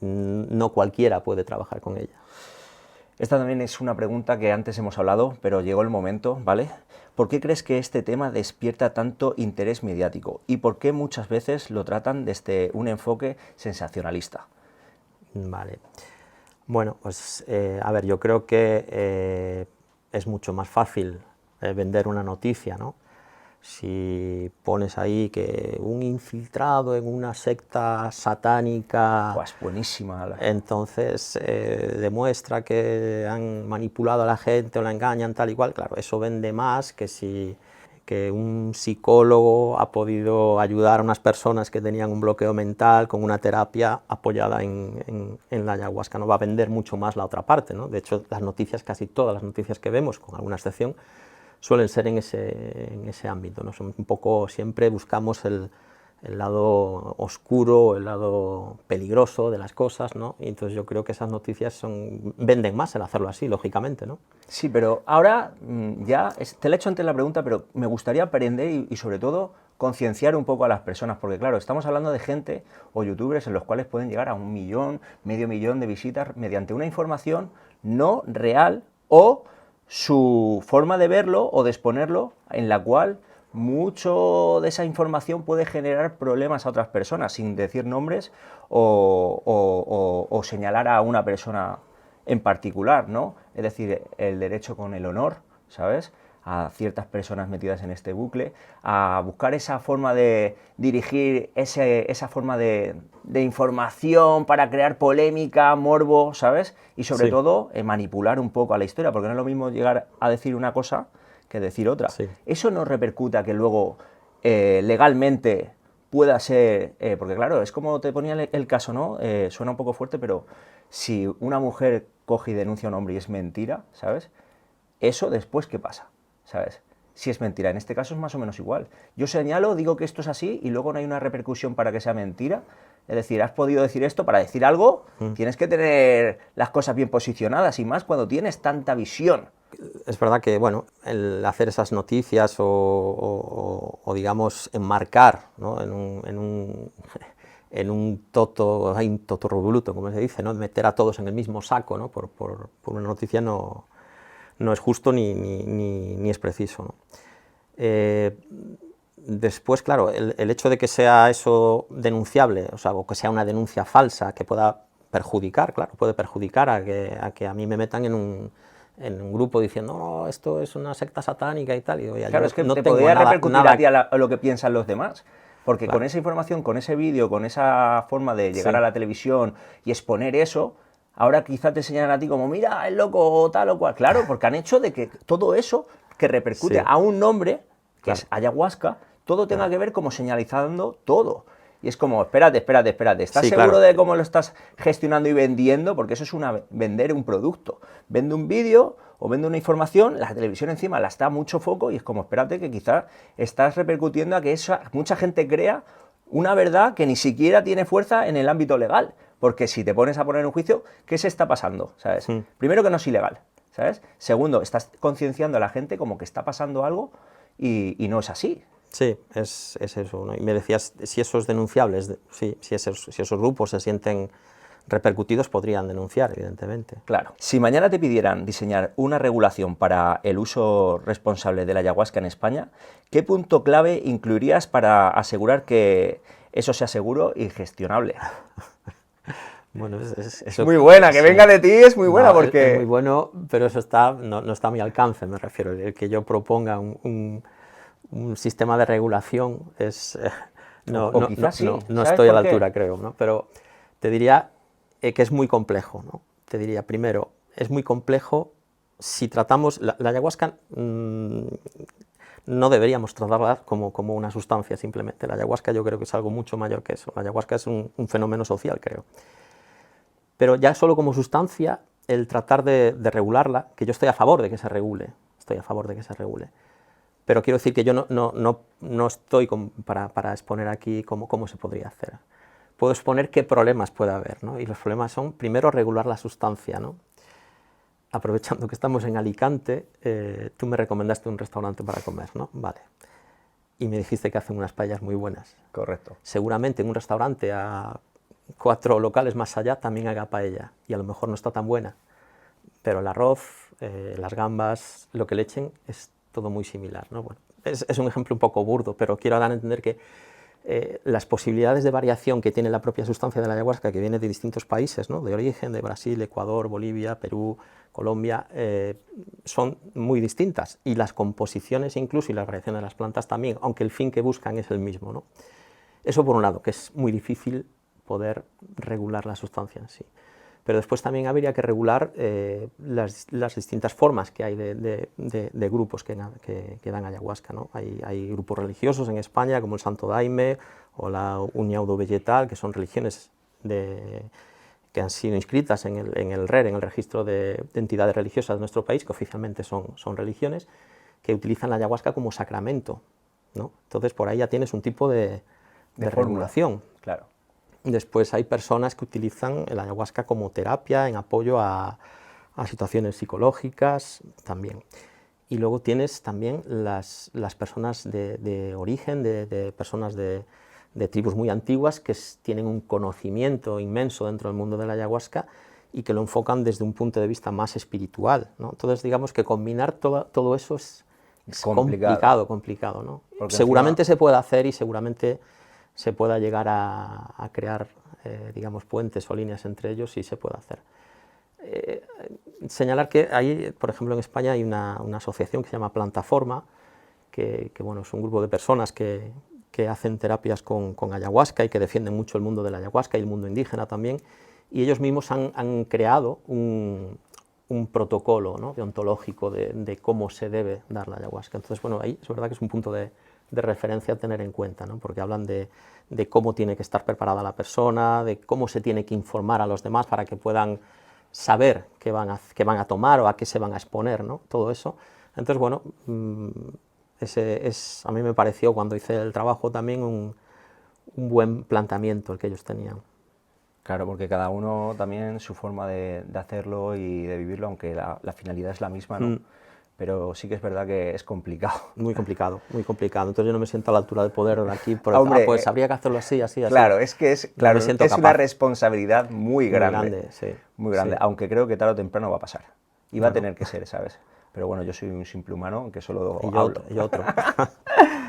no cualquiera puede trabajar con ella. Esta también es una pregunta que antes hemos hablado, pero llegó el momento, ¿vale? ¿Por qué crees que este tema despierta tanto interés mediático? ¿Y por qué muchas veces lo tratan desde un enfoque sensacionalista? Vale. Bueno, pues a ver, yo creo que es mucho más fácil vender una noticia, ¿no? Si pones ahí que un infiltrado en una secta satánica, Pues buenísima. entonces demuestra que han manipulado a la gente o la engañan, tal y cual, claro, eso vende más que si un psicólogo ha podido ayudar a unas personas que tenían un bloqueo mental con una terapia apoyada en la ayahuasca. No va a vender mucho más la otra parte, ¿no? De hecho, las noticias, casi todas las noticias que vemos, con alguna excepción, suelen ser en ese ámbito, ¿no? Son un poco, siempre buscamos el lado oscuro, el lado peligroso de las cosas, ¿no? Y entonces yo creo que esas noticias venden más el hacerlo así, lógicamente, ¿no? Sí, pero ahora ya, te la he hecho antes la pregunta, pero me gustaría aprender y sobre todo concienciar un poco a las personas, porque claro, estamos hablando de gente o youtubers en los cuales pueden llegar a 1 millón, medio millón de visitas mediante una información no real o su forma de verlo o de exponerlo en la cual mucho de esa información puede generar problemas a otras personas, sin decir nombres o señalar a una persona en particular, ¿no? Es decir, el derecho con el honor, ¿sabes?, a ciertas personas metidas en este bucle, a buscar esa forma de dirigir, esa forma de información para crear polémica, morbo, ¿sabes? Y sobre todo manipular un poco a la historia, porque no es lo mismo llegar a decir una cosa que decir otra. Sí. Eso no repercuta que luego legalmente pueda ser, porque claro, es como te ponía el caso, ¿no? Suena un poco fuerte, pero si una mujer coge y denuncia a un hombre y es mentira, ¿sabes? Eso después, ¿qué pasa? ¿Sabes? Si es mentira, en este caso es más o menos igual. Yo señalo, digo que esto es así y luego no hay una repercusión para que sea mentira. Es decir, has podido decir esto, para decir algo tienes que tener las cosas bien posicionadas y más cuando tienes tanta visión. Es verdad que, bueno, el hacer esas noticias o digamos, enmarcar, ¿no? en un toto revoluto, como se dice, ¿no? Meter a todos en el mismo saco, ¿no? por una noticia no es justo ni es preciso, ¿no? Después, claro, el hecho de que sea eso denunciable, o sea, o que sea una denuncia falsa, que pueda perjudicar, claro, puede perjudicar a que a mí me metan en un grupo diciendo, no, esto es una secta satánica y tal. Y, oye, claro, yo es que no te tengo podría repercutir nada a ti a lo que piensan los demás. Porque claro. con esa información, con ese vídeo, con esa forma de llegar Sí. a la televisión y exponer eso, ahora quizá te señalan a ti como, mira, es loco o tal o cual. Claro, porque han hecho de que todo eso que repercute Sí. a un nombre, que Claro. es ayahuasca, todo tenga Claro. que ver como señalizando todo. Y es como, espérate, ¿estás Sí, seguro claro. de cómo lo estás gestionando y vendiendo? Porque eso es vender un producto. Vende un vídeo o vende una información, la televisión encima la está a mucho foco y es como, espérate, que quizás estás repercutiendo a que mucha gente crea una verdad que ni siquiera tiene fuerza en el ámbito legal. Porque si te pones a poner un juicio, ¿qué se está pasando? ¿Sabes? Primero, que no es ilegal, ¿sabes? Segundo, estás concienciando a la gente como que está pasando algo y no es así. Sí, es eso, ¿no? Y me decías, si eso es denunciable, sí, si esos grupos se sienten repercutidos, podrían denunciar, evidentemente. Claro. Si mañana te pidieran diseñar una regulación para el uso responsable de la ayahuasca en España, ¿qué punto clave incluirías para asegurar que eso sea seguro y gestionable? Bueno, Es muy buena, que sí. venga de ti es muy buena, No, porque... es muy bueno, pero eso no está a mi alcance, me refiero. El que yo proponga un sistema de regulación es... O quizás sí, no ¿sabes estoy a por la qué? altura, creo, ¿no? Pero te diría que es muy complejo, ¿no? Te diría, primero, es muy complejo si tratamos... La ayahuasca no deberíamos tratarla como una sustancia simplemente. La ayahuasca yo creo que es algo mucho mayor que eso. La ayahuasca es un fenómeno social, creo. Pero ya solo como sustancia, el tratar de regularla, que yo estoy a favor de que se regule, pero quiero decir que yo no estoy para exponer aquí cómo se podría hacer. Puedo exponer qué problemas puede haber, ¿no? Y los problemas son, primero, regular la sustancia, ¿no? Aprovechando que estamos en Alicante, tú me recomendaste un restaurante para comer, ¿no? Vale. Y me dijiste que hacen unas paellas muy buenas. Correcto. Seguramente en un restaurante a 4 locales más allá también haga paella, y a lo mejor no está tan buena, pero el arroz, las gambas, lo que le echen es todo muy similar, ¿no? Bueno, es un ejemplo un poco burdo, pero quiero dar a entender que las posibilidades de variación que tiene la propia sustancia de la ayahuasca, que viene de distintos países, ¿no? De origen, de Brasil, Ecuador, Bolivia, Perú, Colombia, son muy distintas, y las composiciones incluso y las variaciones de las plantas también, aunque el fin que buscan es el mismo, ¿no? Eso por un lado, que es muy difícil poder regular la sustancia en sí. Pero después también habría que regular las distintas formas que hay de grupos que dan ayahuasca, ¿no? Hay grupos religiosos en España, como el Santo Daime o la União Vegetal, que son religiones que han sido inscritas en el RER, en el registro de entidades religiosas de nuestro país, que oficialmente son religiones, que utilizan la ayahuasca como sacramento, ¿no? Entonces, por ahí ya tienes un tipo de regulación. Claro. Después hay personas que utilizan el ayahuasca como terapia en apoyo a situaciones psicológicas también. Y luego tienes también las personas de origen, de personas de tribus muy antiguas que tienen un conocimiento inmenso dentro del mundo de la ayahuasca y que lo enfocan desde un punto de vista más espiritual, ¿no? Entonces, digamos que combinar todo eso es complicado, ¿no? Seguramente se puede hacer y seguramente se pueda llegar a crear, digamos, puentes o líneas entre ellos, y se puede hacer. Señalar que hay, por ejemplo, en España hay una asociación que se llama Plantaforma, que bueno, es un grupo de personas que hacen terapias con ayahuasca y que defienden mucho el mundo de la ayahuasca y el mundo indígena también, y ellos mismos han creado un protocolo, ¿no?, deontológico de cómo se debe dar la ayahuasca. Entonces, bueno, ahí es verdad que es un punto de de referencia a tener en cuenta, ¿no? Porque hablan de cómo tiene que estar preparada la persona, de cómo se tiene que informar a los demás para que puedan saber qué van a tomar o a qué se van a exponer, ¿no? Todo eso. Entonces, bueno, a mí me pareció, cuando hice el trabajo también, un buen planteamiento el que ellos tenían. Claro, porque cada uno también su forma de hacerlo y de vivirlo, aunque la finalidad es la misma, ¿no? Pero sí que es verdad que es complicado. Muy complicado, muy complicado. Entonces yo no me siento a la altura de poder aquí, Hombre, pues habría que hacerlo así, así, así. Claro, es que es una responsabilidad muy grande. Muy grande, sí. Muy grande, sí. Aunque creo que tarde o temprano va a pasar. Y va a tener que Bueno. ser, ¿sabes? Pero bueno, yo soy un simple humano que solo Y yo hablo. otro, y yo otro.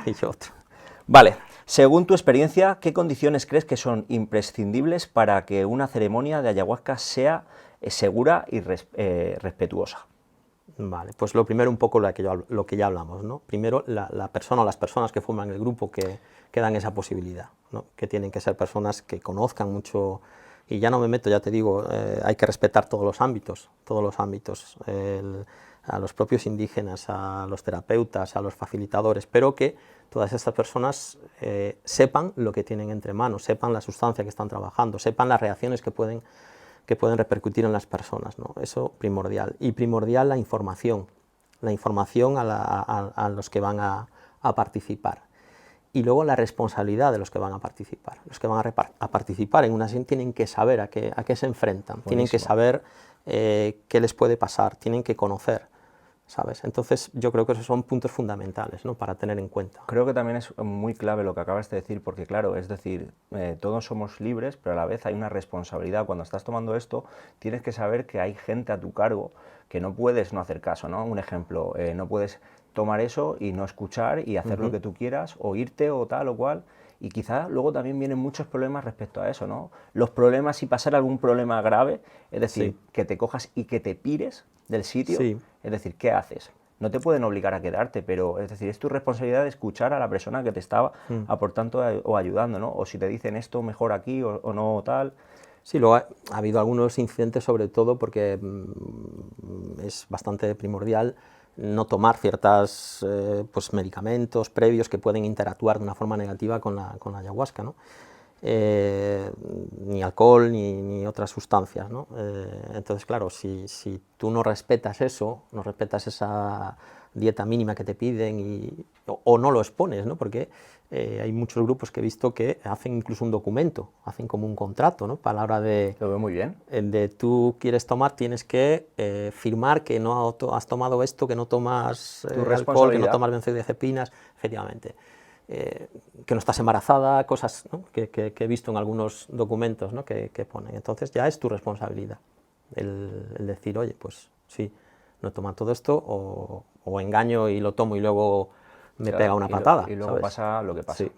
Y yo otro. Vale, según tu experiencia, ¿qué condiciones crees que son imprescindibles para que una ceremonia de ayahuasca sea segura y respetuosa? Vale, pues lo primero un poco lo que ya hablamos, ¿no? Primero la persona o las personas que forman el grupo que dan esa posibilidad, ¿no? Que tienen que ser personas que conozcan mucho, y ya no me meto, ya te digo, hay que respetar todos los ámbitos, a los propios indígenas, a los terapeutas, a los facilitadores, pero que todas estas personas sepan lo que tienen entre manos, sepan la sustancia que están trabajando, sepan las reacciones que pueden repercutir en las personas, ¿no? Eso primordial. Y primordial la información a los que van a participar. Y luego la responsabilidad de los que van a participar. Los que van a participar en una sesión tienen que saber a qué se enfrentan, buenísimo. Tienen que saber qué les puede pasar, tienen que conocer, ¿sabes? Entonces yo creo que esos son puntos fundamentales, ¿no? Para tener en cuenta. Creo que también es muy clave lo que acabas de decir, porque claro, es decir, todos somos libres, pero a la vez hay una responsabilidad. Cuando estás tomando esto, tienes que saber que hay gente a tu cargo que no puedes no hacer caso, ¿no? Un ejemplo, no puedes tomar eso y no escuchar y hacer lo que tú quieras, o irte o tal o cual. Y quizá luego también vienen muchos problemas respecto a eso, ¿no? Los problemas, si pasara algún problema grave, es decir, que te cojas y que te pires del sitio, es decir, ¿qué haces? No te pueden obligar a quedarte, pero es decir, es tu responsabilidad de escuchar a la persona que te estaba aportando o ayudando, ¿no? O si te dicen esto mejor aquí o no tal. Sí, luego ha habido algunos incidentes, sobre todo porque es bastante primordial no tomar ciertos pues medicamentos previos que pueden interactuar de una forma negativa con la ayahuasca, ¿no? Ni alcohol ni otras sustancias, ¿no? Entonces, claro, si tú no respetas eso, no respetas esa dieta mínima que te piden o no lo expones, ¿no? Porque hay muchos grupos que he visto que hacen incluso un documento, hacen como un contrato, ¿no? Para la hora de... Lo veo muy bien. De tú quieres tomar, tienes que firmar que no has tomado esto, que no tomas alcohol, que no tomas benzodiazepinas, efectivamente. Que no estás embarazada, cosas, ¿no? que he visto en algunos documentos, ¿no? que ponen. Entonces ya es tu responsabilidad el decir, oye, pues sí, no he tomado todo esto, o engaño y lo tomo y luego me pega una patada. Y luego ¿sabes? pasa lo que pasa. Sí.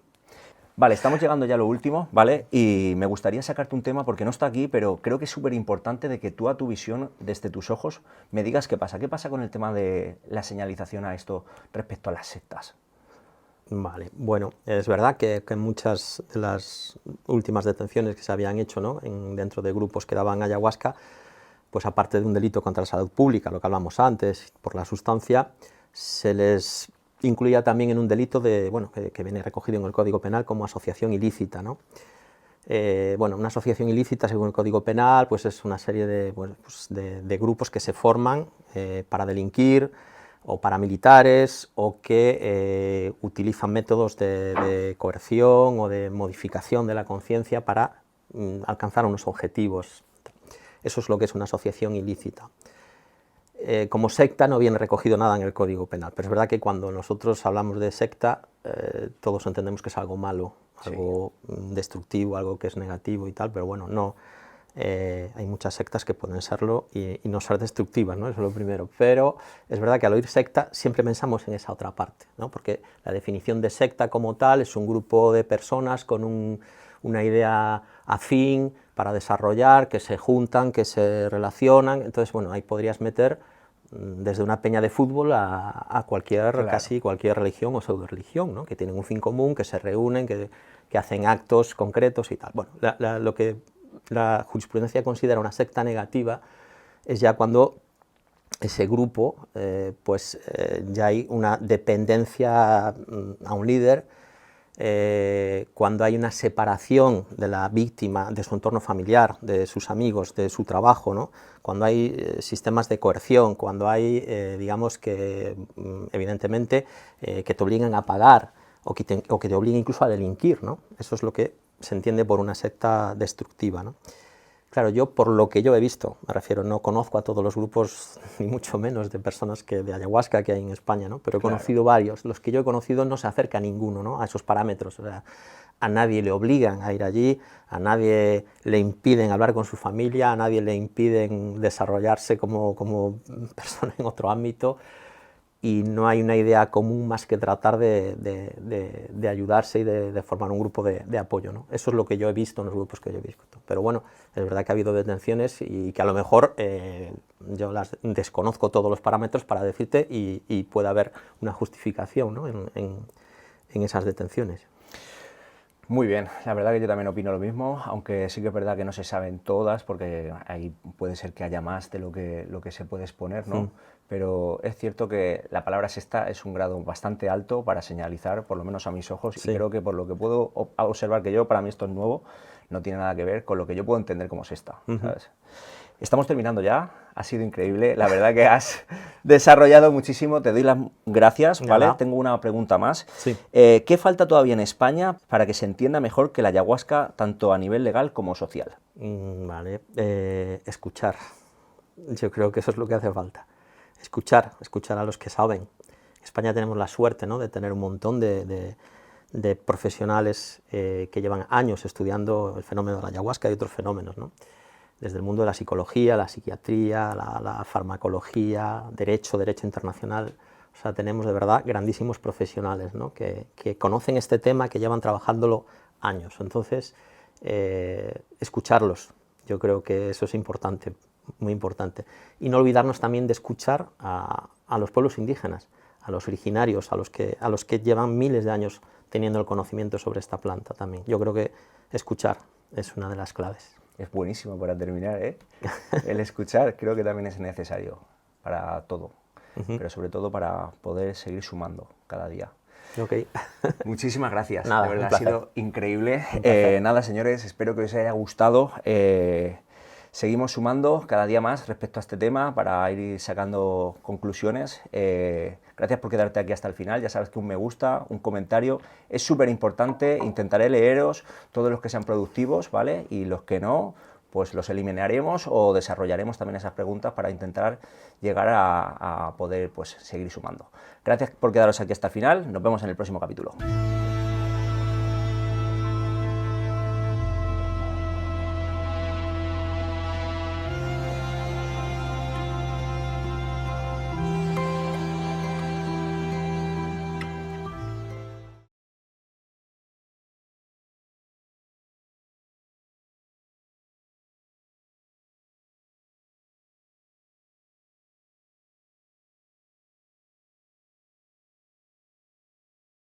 Vale, estamos llegando ya a lo último, ¿vale? Y me gustaría sacarte un tema porque no está aquí, pero creo que es súper importante de que tú a tu visión, desde tus ojos, me digas qué pasa. ¿Qué pasa con el tema de la señalización a esto respecto a las sectas? Vale, bueno, es verdad que muchas de las últimas detenciones que se habían hecho, ¿no? Dentro de grupos que daban ayahuasca, pues aparte de un delito contra la salud pública, lo que hablamos antes, por la sustancia, se les incluía también en un delito que viene recogido en el Código Penal como asociación ilícita, ¿no? Bueno, una asociación ilícita, según el Código Penal, pues es una serie de grupos que se forman para delinquir, o paramilitares, o que utilizan métodos de coerción o de modificación de la conciencia para alcanzar unos objetivos. Eso es lo que es una asociación ilícita. Como secta no viene recogido nada en el Código Penal, pero es verdad que cuando nosotros hablamos de secta, todos entendemos que es algo malo, algo destructivo, algo que es negativo y tal, pero bueno, no. Hay muchas sectas que pueden serlo y no ser destructivas, ¿no? Eso es lo primero. Pero es verdad que al oír secta siempre pensamos en esa otra parte, ¿no? Porque la definición de secta como tal es un grupo de personas con una idea afín para desarrollar, que se juntan, que se relacionan. Entonces, bueno, ahí podrías meter desde una peña de fútbol a casi cualquier religión o pseudo-religión, ¿no? Que tienen un fin común, que se reúnen, que hacen actos concretos y tal. Bueno, lo que la jurisprudencia considera una secta negativa es ya cuando ese grupo, ya hay una dependencia a un líder. Cuando hay una separación de la víctima de su entorno familiar, de sus amigos, de su trabajo, ¿no? Cuando hay sistemas de coerción, cuando hay, digamos que, evidentemente, que te obligan a pagar o que te obliguen incluso a delinquir, ¿no? Eso es lo que se entiende por una secta destructiva, ¿no? Claro, yo por lo que yo he visto, me refiero, no conozco a todos los grupos, ni mucho menos de personas de ayahuasca que hay en España, ¿no? Pero he conocido varios. Los que yo he conocido no se acerca a ninguno, ¿no? A esos parámetros. O sea, a nadie le obligan a ir allí, a nadie le impiden hablar con su familia, a nadie le impiden desarrollarse como persona en otro ámbito, y no hay una idea común más que tratar de ayudarse y de formar un grupo de apoyo, ¿no? Eso es lo que yo he visto en los grupos que yo he visto. Pero bueno, es verdad que ha habido detenciones y que a lo mejor yo las desconozco todos los parámetros para decirte, y puede haber una justificación, ¿no? en esas detenciones. Muy bien, la verdad que yo también opino lo mismo, aunque sí que es verdad que no se saben todas, porque ahí puede ser que haya más de lo que se puede exponer, ¿no? Pero es cierto que la palabra secta es un grado bastante alto para señalizar, por lo menos a mis ojos, y creo que por lo que puedo observar, que yo, para mí esto es nuevo, no tiene nada que ver con lo que yo puedo entender como secta, ¿sabes? Estamos terminando ya, ha sido increíble, la verdad que has desarrollado muchísimo, te doy las gracias, ¿vale? Nada. Tengo una pregunta más. Sí. ¿Qué falta todavía en España para que se entienda mejor que la ayahuasca, tanto a nivel legal como social? Vale, escuchar. Yo creo que eso es lo que hace falta. Escuchar a los que saben. En España tenemos la suerte, ¿no?, de tener un montón de profesionales que llevan años estudiando el fenómeno de la ayahuasca y otros fenómenos, ¿no? Desde el mundo de la psicología, la psiquiatría, la farmacología, derecho internacional. O sea, tenemos de verdad grandísimos profesionales, ¿no?, que conocen este tema, que llevan trabajándolo años. Entonces, escucharlos, yo creo que eso es importante, muy importante. Y no olvidarnos también de escuchar a los pueblos indígenas, a los originarios, a los que llevan miles de años teniendo el conocimiento sobre esta planta también. Yo creo que escuchar es una de las claves. Es buenísimo para terminar, ¿eh? El escuchar creo que también es necesario para todo, pero sobre todo para poder seguir sumando cada día. Okay. Muchísimas gracias, Nada, de verdad un ha sido increíble. Nada, señores, espero que os haya gustado. Seguimos sumando cada día más respecto a este tema para ir sacando conclusiones. Gracias por quedarte aquí hasta el final. Ya sabes que un me gusta, un comentario es súper importante. Intentaré leeros todos los que sean productivos, ¿vale? Y los que no, pues los eliminaremos o desarrollaremos también esas preguntas para intentar llegar a poder, pues, seguir sumando. Gracias por quedaros aquí hasta el final. Nos vemos en el próximo capítulo.